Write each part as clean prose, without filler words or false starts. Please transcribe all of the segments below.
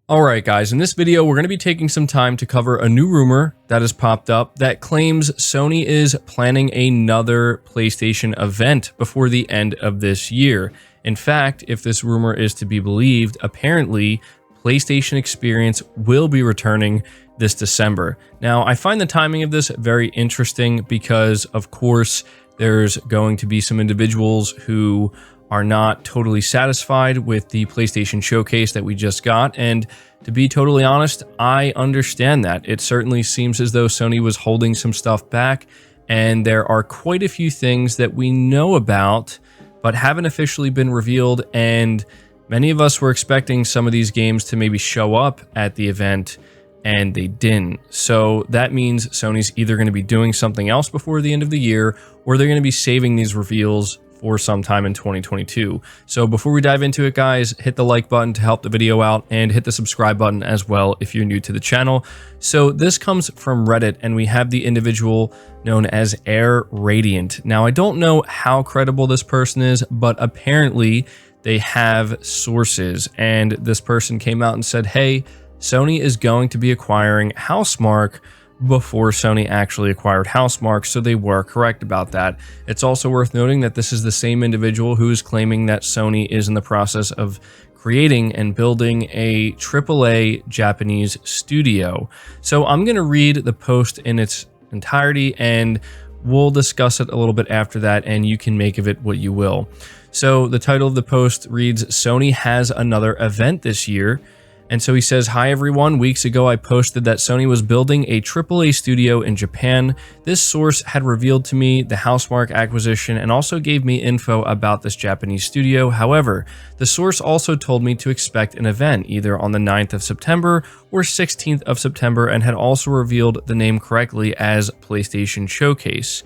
Alright guys, in this video we're going to be taking some time to cover a new rumor that has popped up that claims Sony is planning another PlayStation event before the end of this year. In fact, if this rumor is to be believed, apparently PlayStation Experience will be returning this December. Now, I find the timing of this very interesting because, of course, there's going to be some individuals who are not totally satisfied with the PlayStation Showcase that we just got, and to be totally honest, I understand that. It certainly seems as though Sony was holding some stuff back, and there are quite a few things that we know about but haven't officially been revealed, and many of us were expecting some of these games to maybe show up at the event, and they didn't. So that means Sony's either going to be doing something else before the end of the year, or they're going to be saving these reveals for sometime in 2022. So before we dive into it, guys, hit the like button to help the video out and hit the subscribe button as well if you're new to the channel. So this comes from Reddit, and we have the individual known as Air Radiant. Now, I don't know how credible this person is, but apparently they have sources, and this person came out and said, hey, Sony is going to be acquiring Housemarque before Sony actually acquired Housemarque, so they were correct about that. It's also worth noting that this is the same individual who is claiming that Sony is in the process of creating and building a AAA Japanese studio. So I'm going to read the post in its entirety, and we'll discuss it a little bit after that, and you can make of it what you will. So the title of the post reads, Sony has another event this year. And so he says, hi everyone, weeks ago I posted that Sony was building a AAA studio in Japan. This source had revealed to me the Housemarque acquisition and also gave me info about this Japanese studio. However, the source also told me to expect an event either on the 9th of September or 16th of September, and had also revealed the name correctly as PlayStation Showcase.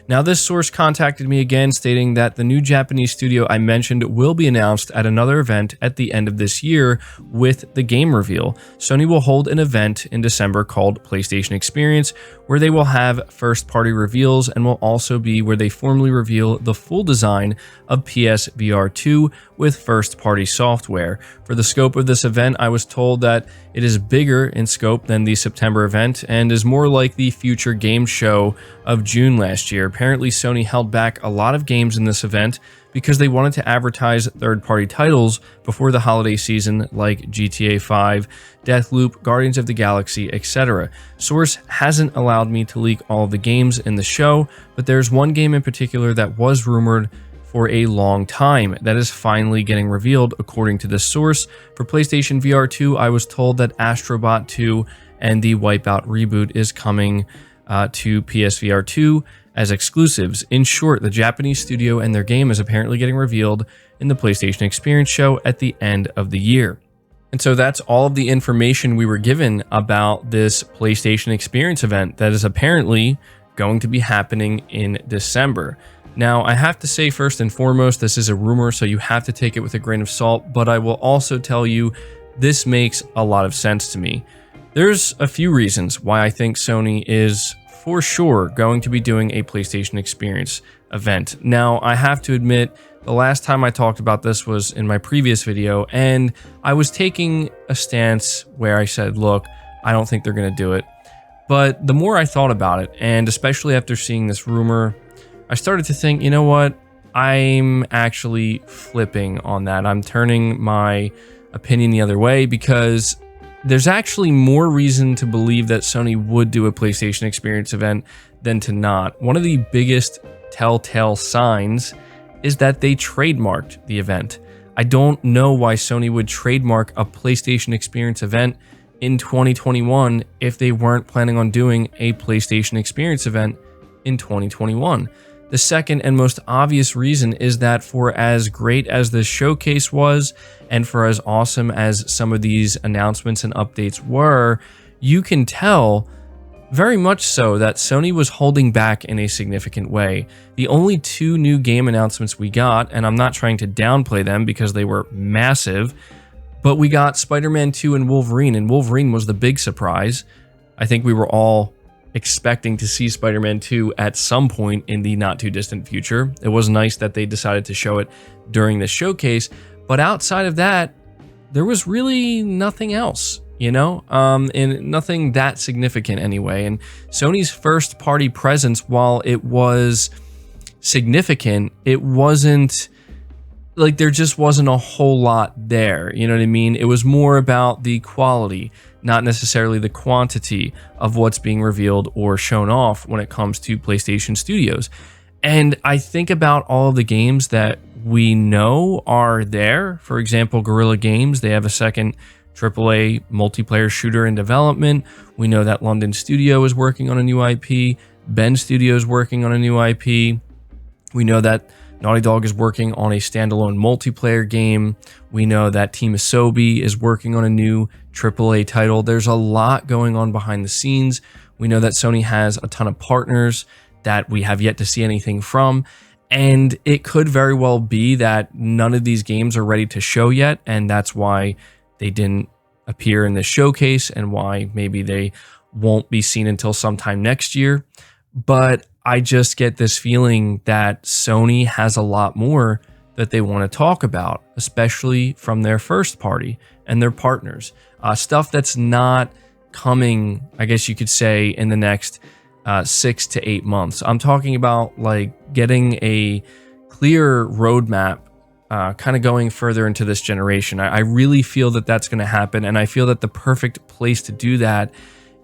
Now, this source contacted me again, stating that the new Japanese studio I mentioned will be announced at another event at the end of this year with the game reveal. Sony will hold an event in December called PlayStation Experience, where they will have first-party reveals, and will also be where they formally reveal the full design of PSVR 2 with first-party software. For the scope of this event, I was told that it is bigger in scope than the September event and is more like the Future Game Show of June last year. Apparently, Sony held back a lot of games in this event because they wanted to advertise third-party titles before the holiday season like GTA 5, Deathloop, Guardians of the Galaxy, etc. Source hasn't allowed me to leak all of the games in the show, but there's one game in particular that was rumored for a long time that is finally getting revealed according to this source. For PlayStation VR 2, I was told that Astrobot 2 and the Wipeout reboot is coming to PSVR 2 as exclusives. In short, the Japanese studio and their game is apparently getting revealed in the PlayStation Experience show at the end of the year. And so that's all of the information we were given about this PlayStation Experience event that is apparently going to be happening in December. Now, I have to say, first and foremost, this is a rumor, so you have to take it with a grain of salt, but I will also tell you this makes a lot of sense to me. There's a few reasons why I think Sony is for sure going to be doing a PlayStation Experience event. Now, I have to admit, the last time I talked about this was in my previous video, and I was taking a stance where I said, look, I don't think they're going to do it. But the more I thought about it, and especially after seeing this rumor, I started to think, you know what? I'm actually flipping on that. I'm turning my opinion the other way because there's actually more reason to believe that Sony would do a PlayStation Experience event than to not. One of the biggest telltale signs is that they trademarked the event. I don't know why Sony would trademark a PlayStation Experience event in 2021 if they weren't planning on doing a PlayStation Experience event in 2021. The second and most obvious reason is that for as great as this showcase was, and for as awesome as some of these announcements and updates were, you can tell very much so that Sony was holding back in a significant way. The only two new game announcements we got, and I'm not trying to downplay them because they were massive, but we got Spider-Man 2 and Wolverine was the big surprise. I think we were all expecting to see Spider-Man 2 at some point in the not too distant future. It was nice that they decided to show it during the showcase, but outside of that, there was really nothing else, and nothing that significant anyway. And Sony's first party presence, while it was significant, it wasn't like there just wasn't a whole lot there. You know what I mean? It was more about the quality, not necessarily the quantity of what's being revealed or shown off when it comes to PlayStation Studios. And I think about all of the games that we know are there. For example, Guerrilla Games, they have a second AAA multiplayer shooter in development. We know that London Studio is working on a new IP. Ben Studio is working on a new IP. We know that Naughty Dog is working on a standalone multiplayer game. We know that Team Asobi is working on a new AAA title. There's a lot going on behind the scenes. We know that Sony has a ton of partners that we have yet to see anything from. And it could very well be that none of these games are ready to show yet. And that's why they didn't appear in this showcase and why maybe they won't be seen until sometime next year. But I just get this feeling that Sony has a lot more that they want to talk about, especially from their first party and their partners. Stuff that's not coming, I guess you could say, in the next 6 to 8 months. I'm talking about like getting a clear roadmap, kind of going further into this generation. I really feel that that's going to happen, and I feel that the perfect place to do that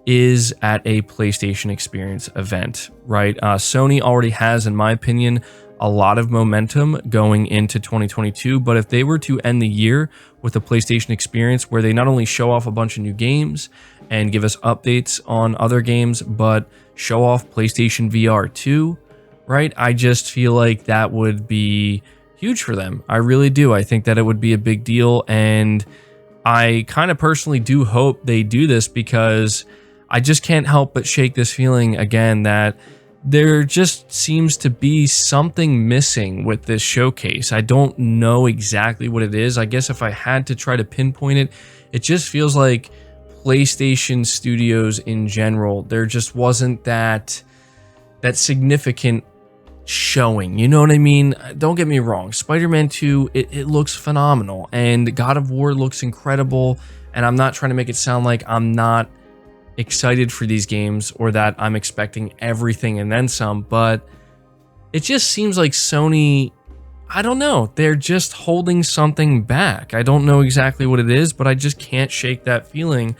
is at a PlayStation Experience event, right? Sony already has, in my opinion, a lot of momentum going into 2022, but if they were to end the year with a PlayStation Experience where they not only show off a bunch of new games and give us updates on other games, but show off PlayStation VR 2, right? I just feel like that would be huge for them. I really do. I think that it would be a big deal, and I kind of personally do hope they do this because I just can't help but shake this feeling again that there just seems to be something missing with this showcase. I don't know exactly what it is. I guess if I had to try to pinpoint it, it just feels like PlayStation Studios in general, there just wasn't that significant showing. You know what I mean? Don't get me wrong. Spider-Man 2, it looks phenomenal, and God of War looks incredible, and I'm not trying to make it sound like I'm not excited for these games or that I'm expecting everything and then some, but it just seems like Sony, I don't know, they're just holding something back. I don't know exactly what it is, but I just can't shake that feeling.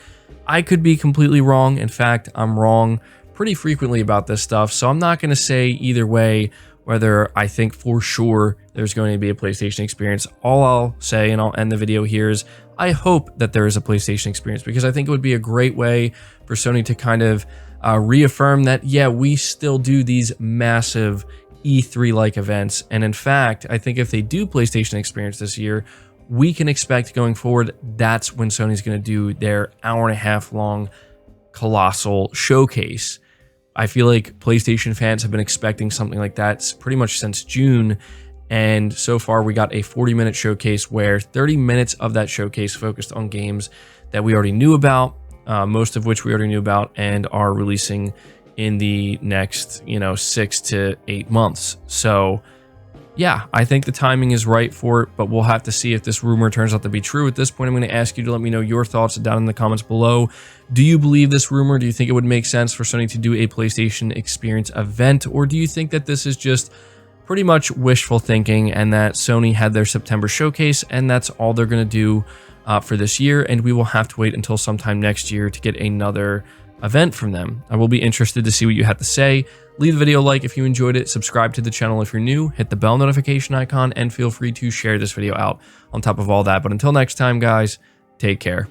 I could be completely wrong. In fact, I'm wrong pretty frequently about this stuff, so I'm not going to say either way whether I think for sure there's going to be a PlayStation Experience. All I'll say, and I'll end the video here, is I hope that there is a PlayStation Experience, because I think it would be a great way for Sony to kind of reaffirm that, yeah, we still do these massive E3-like events. And in fact, I think if they do PlayStation Experience this year, we can expect going forward, that's when Sony's going to do their hour-and-a-half long colossal showcase. I feel like PlayStation fans have been expecting something like that pretty much since June, and so far we got a 40-minute showcase where 30 minutes of that showcase focused on games that we already knew about, most of which we already knew about and are releasing in the next, 6 to 8 months. So yeah, I think the timing is right for it, but we'll have to see if this rumor turns out to be true. At this point, I'm going to ask you to let me know your thoughts down in the comments below. Do you believe this rumor? Do you think it would make sense for Sony to do a PlayStation Experience event? Or do you think that this is just pretty much wishful thinking and that Sony had their September showcase and that's all they're going to do for this year, and we will have to wait until sometime next year to get another event from them? I will be interested to see what you have to say. Leave the video a like if you enjoyed it, subscribe to the channel if you're new, hit the bell notification icon, and feel free to share this video out on top of all that. But until next time, guys, take care.